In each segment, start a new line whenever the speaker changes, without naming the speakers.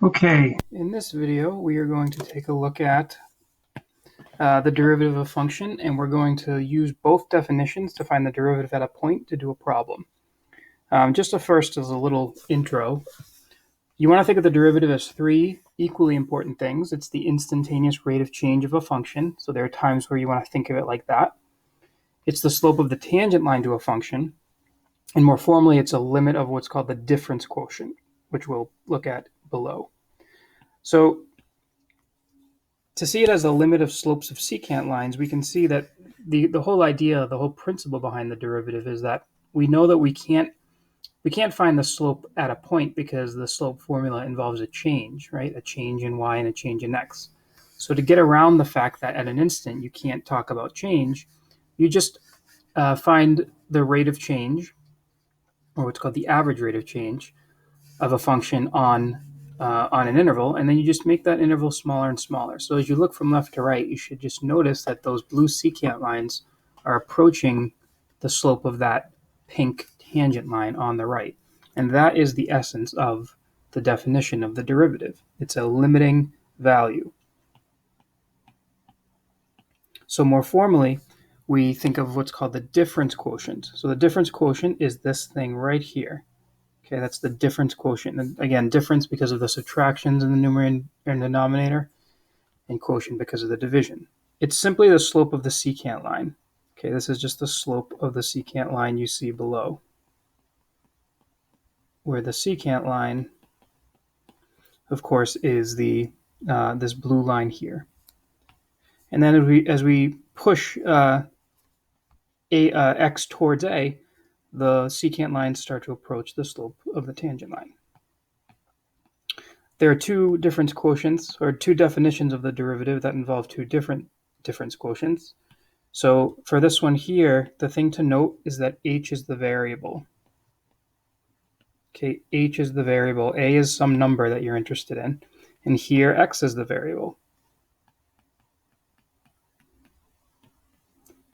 Okay, in this video we are going to take a look at the derivative of a function, and we're going to use both definitions to find the derivative at a point to do a problem. Just first as a little intro, you want to think of the derivative as three equally important things. It's the instantaneous rate of change of a function, so there are times where you want to think of it like that. It's the slope of the tangent line to a function, and more formally it's a limit of what's called the difference quotient, which we'll look at below. So to see it as the limit of slopes of secant lines, we can see that the whole idea, the whole principle behind the derivative is that we know that we can't find the slope at a point because the slope formula involves a change, right? A change in y and a change in x. So to get around the fact that at an instant you can't talk about change, you just find the rate of change, or what's called the average rate of change, of a function on an interval, and then you just make that interval smaller and smaller. So as you look from left to right, you should just notice that those blue secant lines are approaching the slope of that pink tangent line on the right. And that is the essence of the definition of the derivative. It's a limiting value. So more formally, we think of what's called the difference quotient. So the difference quotient is this thing right here. Okay, that's the difference quotient. And again, difference because of the subtractions in the numerator and denominator, and quotient because of the division. It's simply the slope of the secant line. Okay, this is just the slope of the secant line you see below, where the secant line, of course, is the this blue line here. And then as we push x towards a, the secant lines start to approach the slope of the tangent line. There are two difference quotients, or two definitions of the derivative that involve two different difference quotients. So for this one here, the thing to note is that h is the variable. Okay, h is the variable. A is some number that you're interested in. And here, x is the variable.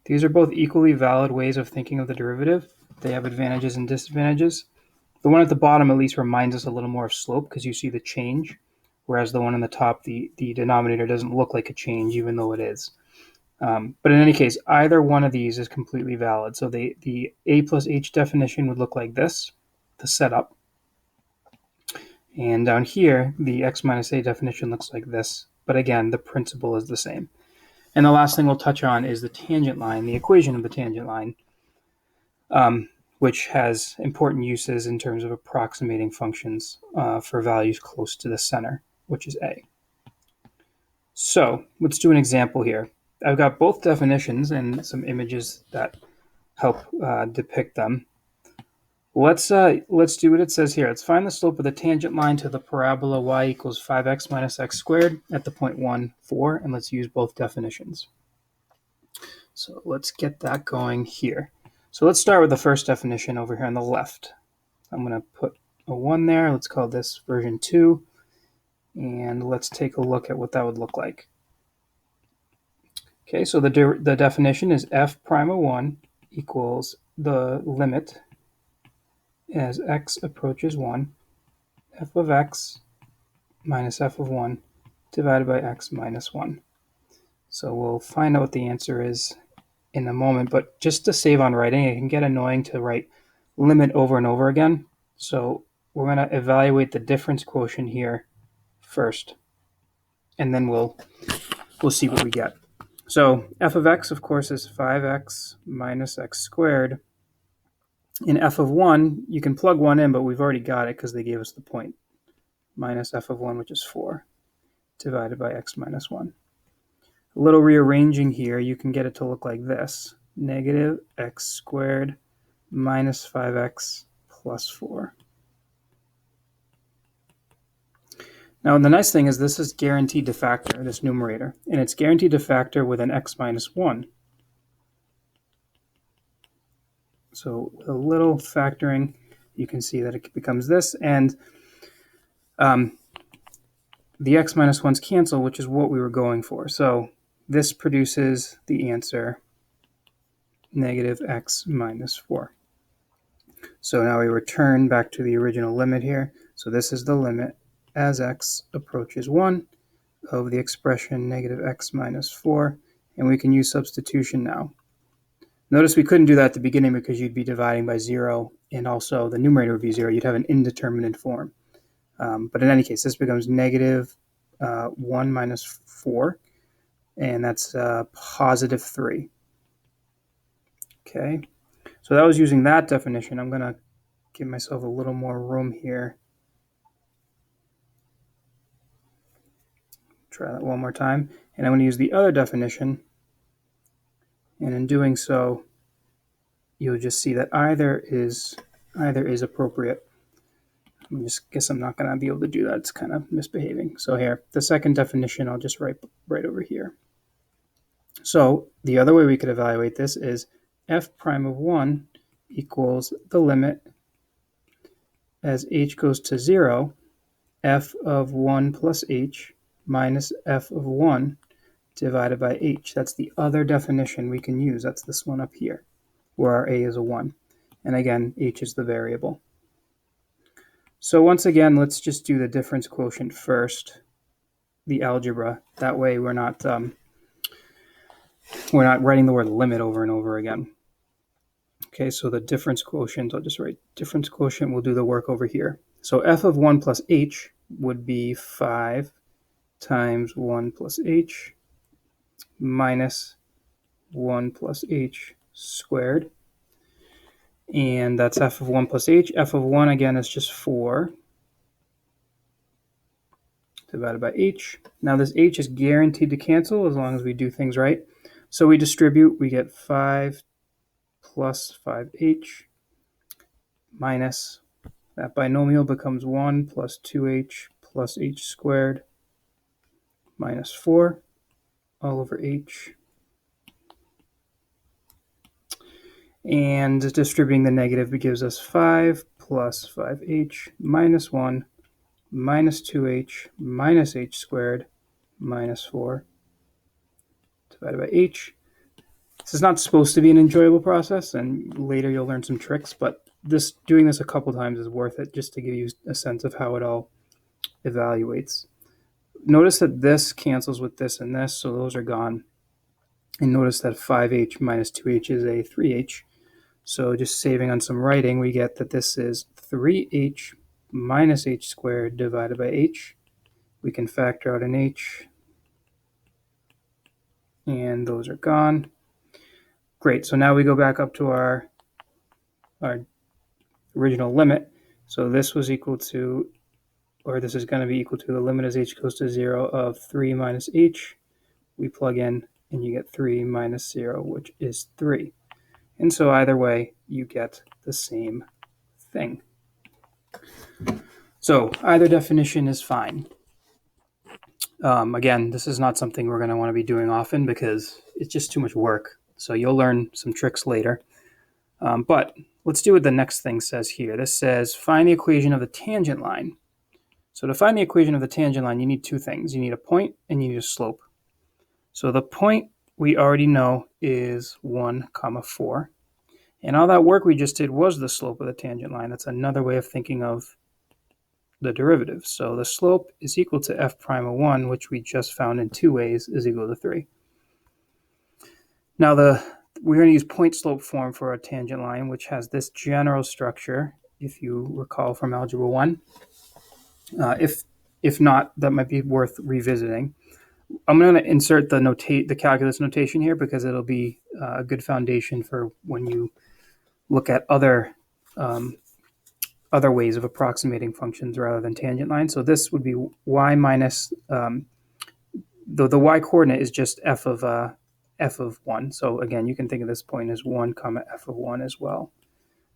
These are both equally valid ways of thinking of the derivative. They have advantages and disadvantages. The one at the bottom at least reminds us a little more of slope because you see the change, whereas the one on the top, the denominator, doesn't look like a change even though it is. But in any case, either one of these is completely valid. So the a plus h definition would look like this, the setup. And down here, the x minus a definition looks like this. But again, the principle is the same. And the last thing we'll touch on is the tangent line, the equation of the tangent line, which has important uses in terms of approximating functions for values close to the center, which is a. So let's do an example here. I've got both definitions and some images that help depict them. Let's do what it says here. Let's find the slope of the tangent line to the parabola y equals 5x minus x squared at the point 1, 4, and let's use both definitions. So let's get that going here. So let's start with the first definition over here on the left. I'm going to put a 1 there. Let's call this version 2, and let's take a look at what that would look like. Okay, so the definition is f prime of 1 equals the limit as x approaches 1, f of x minus f of 1 divided by x minus 1. So we'll find out what the answer is in a moment, but just to save on writing, it can get annoying to write limit over and over again. So we're going to evaluate the difference quotient here first, and then we'll see what we get. So f of x, of course, is 5x minus x squared. In f of 1, you can plug 1 in, but we've already got it because they gave us the point. Minus f of 1, which is 4, divided by x minus 1. A little rearranging here, you can get it to look like this. Negative x squared minus 5x plus 4. Now, the nice thing is this is guaranteed to factor, this numerator, and it's guaranteed to factor with an x minus 1. So with a little factoring, you can see that it becomes this, and the x minus 1's cancel, which is what we were going for. So this produces the answer negative x minus 4. So now we return back to the original limit here. So this is the limit as x approaches 1 of the expression negative x minus 4, and we can use substitution now. Notice we couldn't do that at the beginning because you'd be dividing by 0, and also the numerator would be 0. You'd have an indeterminate form. But in any case, this becomes negative 1 minus 4, and that's positive 3. Okay, so that was using that definition. I'm going to give myself a little more room here. Try that one more time. And I'm going to use the other definition. And in doing so, you'll just see that either is appropriate. I just guess I'm not going to be able to do that. It's kind of misbehaving. So here, the second definition, I'll just write right over here. So the other way we could evaluate this is f prime of 1 equals the limit as h goes to 0, f of 1 plus h minus f of 1 divided by h. That's the other definition we can use. That's this one up here, where our a is a 1. And again, h is the variable. So once again, let's just do the difference quotient first, the algebra. That way we're not writing the word limit over and over again. Okay, so the difference quotient, I'll just write difference quotient, we'll do the work over here. So f of 1 plus h would be 5 times 1 plus h minus 1 plus h squared. And that's f of 1 plus h. F of 1, again, is just 4 divided by h. Now this h is guaranteed to cancel as long as we do things right. So we distribute, we get 5 plus 5h minus, that binomial becomes 1 plus 2h plus h squared minus 4 all over h. And distributing the negative gives us 5 plus 5h minus 1 minus 2h minus h squared minus 4 divided by h. This is not supposed to be an enjoyable process, and later you'll learn some tricks, but doing this a couple times is worth it just to give you a sense of how it all evaluates. Notice that this cancels with this and this, so those are gone. And notice that 5h minus 2h is a 3h. So just saving on some writing, we get that this is 3h minus h squared divided by h. We can factor out an h, and those are gone. Great, so now we go back up to our original limit. So this was equal to, or this is going to be equal to the limit as h goes to 0 of 3 minus h. We plug in, and you get 3 minus 0, which is 3. And so either way, you get the same thing. So either definition is fine. Again, this is not something we're going to want to be doing often because it's just too much work. So you'll learn some tricks later. But let's do what the next thing says here. This says find the equation of the tangent line. So to find the equation of the tangent line, you need two things. You need a point and you need a slope. So the point we already know is 1, 4. And all that work we just did was the slope of the tangent line. That's another way of thinking of the derivative. So the slope is equal to f prime of 1, which we just found in two ways, is equal to 3. Now we're going to use point slope form for a tangent line, which has this general structure, if you recall from Algebra 1. If not, that might be worth revisiting. I'm going to insert the calculus notation here because it'll be a good foundation for when you look at other ways of approximating functions rather than tangent lines. So this would be y minus, the y coordinate is just f of 1. So again, you can think of this point as 1, f of 1 as well.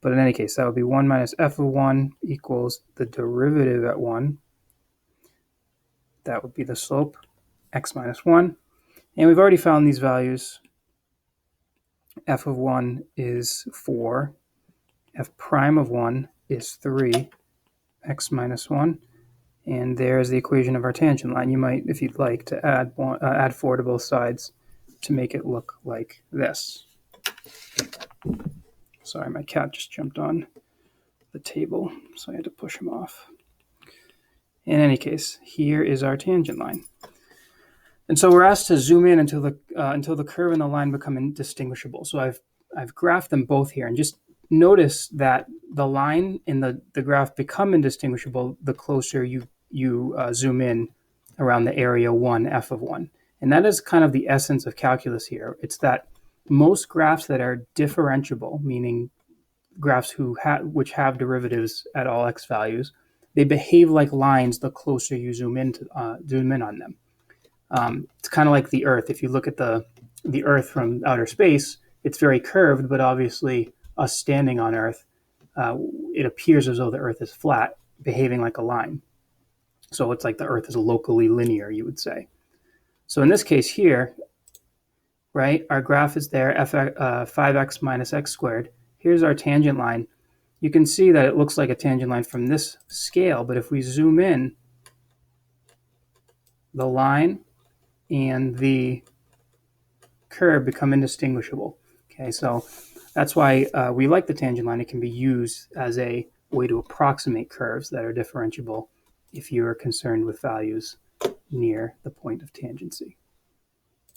But in any case, that would be 1 minus f of 1 equals the derivative at 1. That would be the slope, x minus 1. And we've already found these values. F of 1 is 4. F prime of 1 is 3, x minus 1. And there's the equation of our tangent line. You might, if you'd like, to add 4 to both sides to make it look like this. Sorry, my cat just jumped on the table, so I had to push him off. In any case, here is our tangent line. And so we're asked to zoom in until the curve and the line become indistinguishable. So I've graphed them both here, and just notice that the line and the graph become indistinguishable the closer you zoom in around the area 1, f of 1. And that is kind of the essence of calculus here. It's that most graphs that are differentiable, meaning graphs which have derivatives at all x values, they behave like lines the closer you zoom in on them. It's kind of like the Earth. If you look at the Earth from outer space, it's very curved, but obviously us standing on Earth, it appears as though the Earth is flat, behaving like a line. So it's like the Earth is locally linear, you would say. So in this case here, right, our graph is there, 5x minus x squared. Here's our tangent line. You can see that it looks like a tangent line from this scale, but if we zoom in, the line and the curve become indistinguishable. Okay, so that's why we like the tangent line. It can be used as a way to approximate curves that are differentiable if you are concerned with values near the point of tangency.